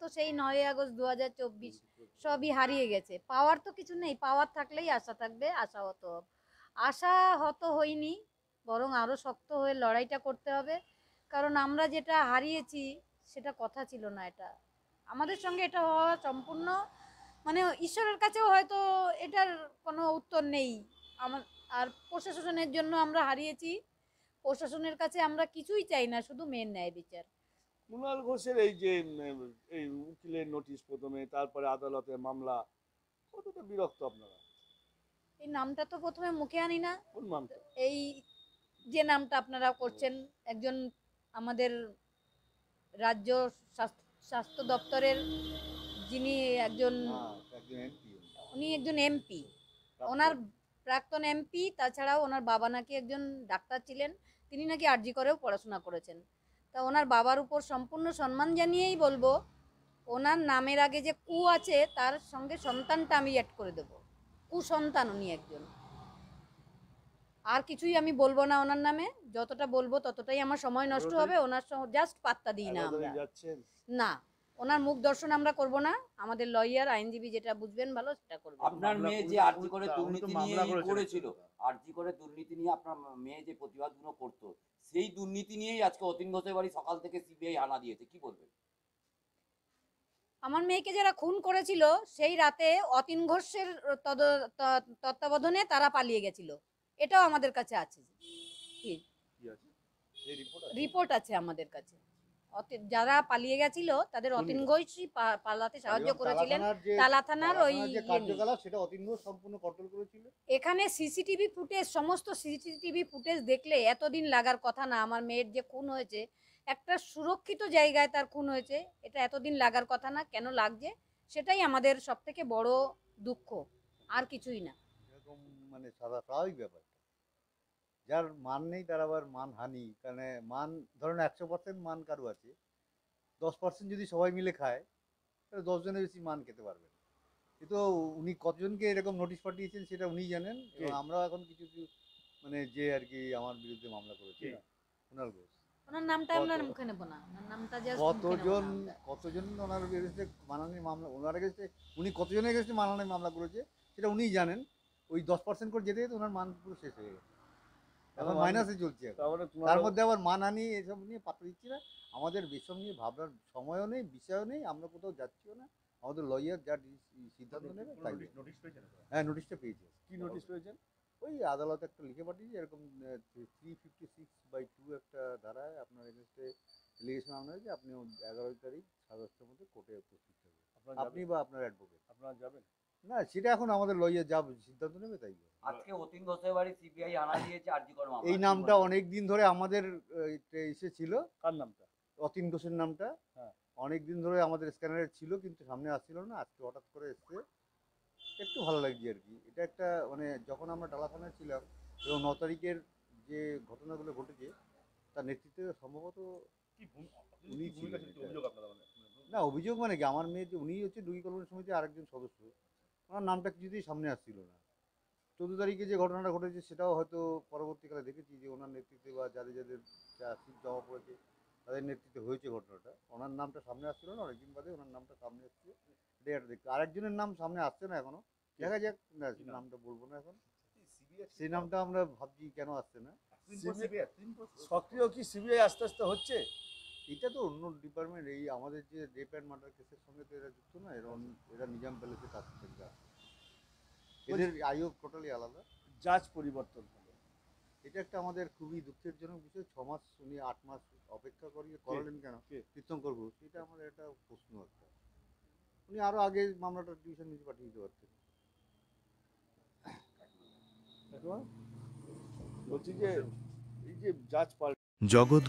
তো সেই 9ই আগস্ট 2024 সবই হারিয়ে গেছে। পাওয়ার তো কিছু নেই, পাওয়ার থাকলেই আশা থাকবে, আশাহত আশাহত হইনি, বরং আরও শক্ত হয়ে লড়াইটা করতে হবে। কারণ আমরা যেটা হারিয়েছি সেটা কথা ছিল না, এটা আমাদের সঙ্গে এটা হওয়া সম্পূর্ণ মানে ঈশ্বরের কাছেও হয়তো এটার কোনো উত্তর নেই। আমার আর প্রশাসনের জন্য আমরা হারিয়েছি, প্রশাসনের কাছে আমরা কিছুই চাই না, শুধু মেয়ের ন্যায় বিচার। কুণাল ঘোষের এই যে এই উকিলের নোটিশ প্রথমে, তারপরে আদালতে মামলা, কতটা বিরক্ত আপনারা? এই নামটা তো প্রথমে মুখে আনি না। কোন নামটা? এই যে নামটা আপনারা করছেন, একজন আমাদের রাজ্য স্বাস্থ্য দপ্তরের যিনি একজন, উনি একজন এমপি, ওনার প্রাক্তন এমপি, তাছাড়াও ওনার বাবা নাকি একজন ডাক্তার ছিলেন, তিনি নাকি আরজি করেও পড়াশোনা করেছেন। তা ওনার বাবার উপর সম্পূর্ণ সম্মান জানিয়েই বলবো, ওনার নামের আগে যে কু আছে তার সঙ্গে সন্তানটা আমি অ্যাড করে দেবো, কুসন্তান উনি একজন। আর কিছুই আমি বলবো না ওনার নামে, যতটা বলবো ততটাই আমার সময় নষ্ট হবে, ওনার জাস্ট পাত্তা দিই না আমরা। না, ওনার মুখ দর্শন আমরা করব না, আমাদের লয়ার আইনজীবী যেটা বুঝবেন ভালো সেটা করবেন। আপনার মেয়ে যে আরজি করে দুর্নীতি নিয়ে করেছিল, আরজি করে দুর্নীতি নিয়ে আপনার মেয়ে যে প্রতিবাদগুলো করতো, সেই দুর্নীতি নিয়েই আজকে অতীন ঘোষের বাড়ি সকাল থেকে সিবিআই হানা দিয়েছে, কি বলবেন? আমার মেয়েকে যারা খুন করেছিল সেই রাতে অতীন ঘোষের তত্ত্বাবধানে তারা পালিয়ে গেছিল, এটাও আমাদের কাছে আছে, রিপোর্ট আছে আমাদের কাছে। যারা পালিয়ে গেছিল তাদের অতীন ঘোষই পালাতে সাহায্য করেছিলেন। তালা থানার ওই সেটা অতীন ঘোষ সম্পূর্ণ কন্ট্রোল করেছিল। এখানে সিসিটিভি ফুটেজ, সমস্ত সিসিটিভি ফুটেজ দেখলে এতদিন লাগার কথা না। আমার মেয়ের যে খুন হয়েছে একটা সুরক্ষিত জায়গায় তার খুন হয়েছে, এটা এতদিন লাগার কথা না, কেন লাগছে সেটাই আমাদের সব থেকে বড় দুঃখ, আর কিছুই না। এরকম মানে স্বাভাবিক ব্যাপার, যার মান নেই তার আবার মানহানি। কারণ মান ধরুন 100% মান কারো আছে, 10% যদি সবাই মিলে খায় তাহলে 10 জনের বেশি মান খেতে পারবে। কিন্তু উনি কতজনকে এরকম নোটিশ পাঠিয়েছেন সেটা উনি জানেন, এবং আমরা এখন কিছু মানে যে আর কি আমার বিরুদ্ধে মামলা করেছে কুণাল ঘোষ, ওনার নামটা আমরা মুখে নেব না, ওনার নামটা জাস্ট কতজন ওনার বিরুদ্ধে মানহানি মামলা, ওনার এগেন্সটে উনি কতজনের এগেন্সটে মানহানি মামলা করেছে সেটা উনিই জানেন। ওই 10% করে যেতে যেতে ওনার মান পুরো শেষ হয়ে গেছে, এখন মাইনাসে চলছে। তার মধ্যে আবার মানহানি এসব নিয়ে পাত্তা দিচ্ছি না, আমাদের এসব নিয়ে ভাবনার সময়ও নেই, বিষয়ও নেই, আমরা কোথাও যাচ্ছিও না। আমাদের লয়ার যা সিদ্ধান্ত নেবে তাই। হ্যাঁ, নোটিশটা পেয়েছে। কি নোটিশ পেয়েছেন? ওই আদালতে একটা লিখে পাঠিয়েছে, এরকম 356/2 একটা ধারায় আপনার এগেন্সটে এলিগেশন আনা হয়েছে, আপনি 11 তারিখ 10:30টার মধ্যে কোর্টে উপস্থিত থাকবেন, আপনি বা আপনার অ্যাডভোকেট। আপনারা যাবেন? না, সেটা এখন আমাদের লয়ার যা সিদ্ধান্ত নেবে তাই। আজকে অতীন ঘোষের বাড়ি সিবিআই হানা দিয়েছে আরজি করে মামলা। এই নামটা অনেক দিন ধরে আমাদের এসে ছিল। কার নামটা? অতীন ঘোষের নামটা অনেক দিন ধরে আমাদের স্ক্যানারে ছিল, কিন্তু সামনে আসছিল না, আজকে হঠাৎ করে এসছে, একটু ভালো লাগছে আর কি। এটা একটা মানে যখন আমরা টালা থানায় ছিলাম এবং 9 তারিখের যে ঘটনাগুলো ঘটেছে তার নেতৃত্বে সম্ভবত উনি ছিলেন। না, অভিযোগ মানে কি, আমার মেয়ে যে উনি হচ্ছে দুই কল্যাণ সমিতির আরেকজন সদস্য, ওনার নামটা কিছুতেই সামনে আসছিল না। 14 তারিখে যে ঘটনাটা ঘটেছে সেটাও হয়তো পরবর্তীকালে দেখেছি যে ওনার নেতৃত্বে বা যাদের যাদের সিট জমা পড়েছে তাদের নেতৃত্বে হয়েছে ঘটনাটা, ওনার নামটা সামনে আসছিল না, অনেকদিন বাদে ওনার নামটা সামনে আসছে, এটাই একটা দেখতে। আরেকজনের নাম সামনে আসছে না এখনো, দেখা যাক। না, নামটা বলবো না এখন, সেই নামটা আমরা ভাবছি কেন আসছে না। সক্রিয় কি সিবিআই আস্তে আস্তে হচ্ছে? এটা তো অন্য ডিপার্টমেন্ট, এই আমাদের যে রেপ অ্যান্ড মার্ডার কেসের সঙ্গে তো এরা যুক্ত না, এরা নিজাম প্যালেসে কাজ থেকে আসে, এদের আয়ু টোটালি আলাদা। জাজ পরিবর্তন হলো, এটা একটা আমাদের খুবই দুঃখেরজনক বিষয়। 6 মাস উনি 8 মাস অপেক্ষা করিয়ে করালেন কেন তীর্থঙ্কর ঘোষ, এটা আমাদের একটা প্রশ্ন একটা। উনি আরও আগে মামলাটা ডিভিশন নিচে পাঠিয়ে দিতে পারতেন। বলছি যে এই যে জাজ জগৎ